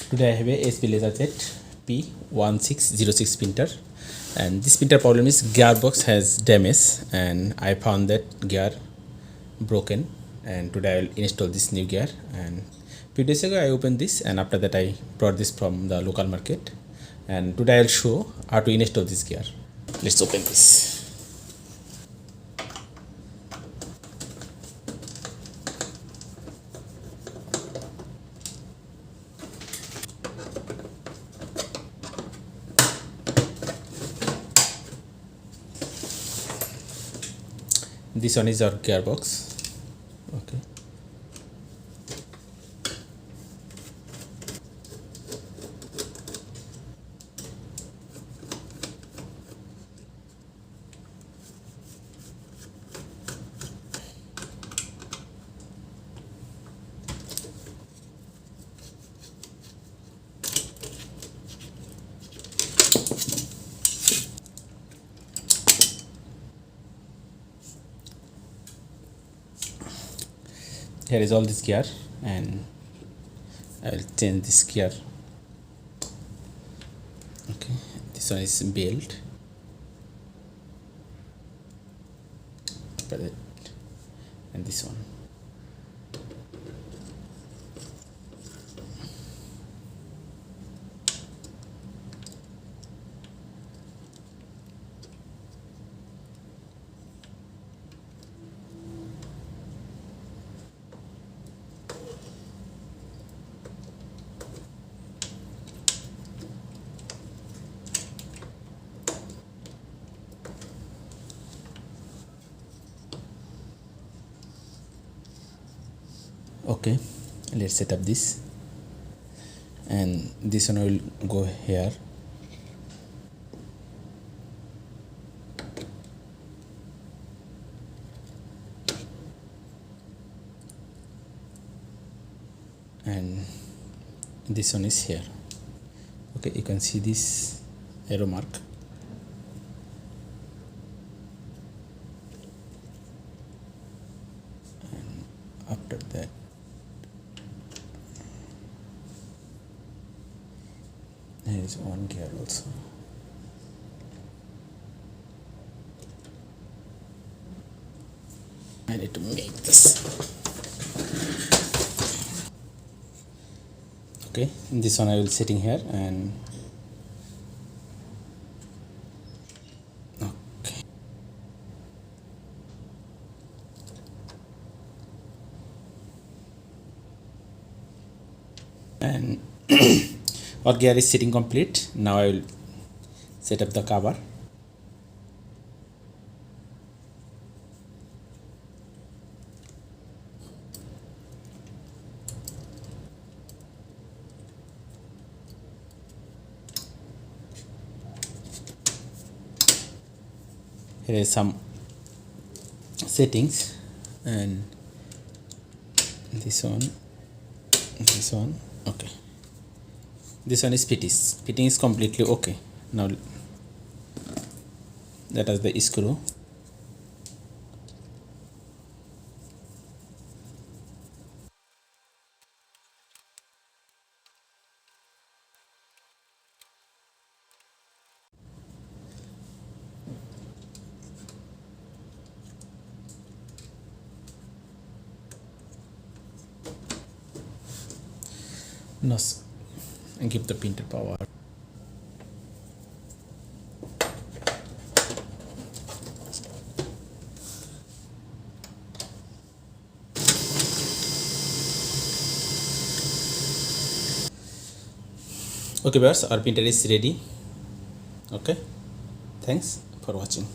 Today I have a HP LaserJet P1606 printer, and this printer problem is gearbox has damage and I found that gear broken, and today I will install this new gear. And few days ago I opened this, and after that I brought this from the local market, and today I will show how to install this gear. Let's open this. This one is our gearbox. Okay. Here is all this gear, and I will change this gear. Okay, this one is belt, and this one. Okay, let's set up this, and this one will go here. And this one is here. Okay, you can see this arrow mark. And after that, there is one gear also. I need to make this. Okay, this one I will sitting here, and okay, and our gear is sitting complete. Now I will set up the cover. Here is some settings, and this one. Okay, this one is fitting is completely okay. Now that is the screw. No, and give the printer power. Okay viewers, our printer is ready. Okay, thanks for watching.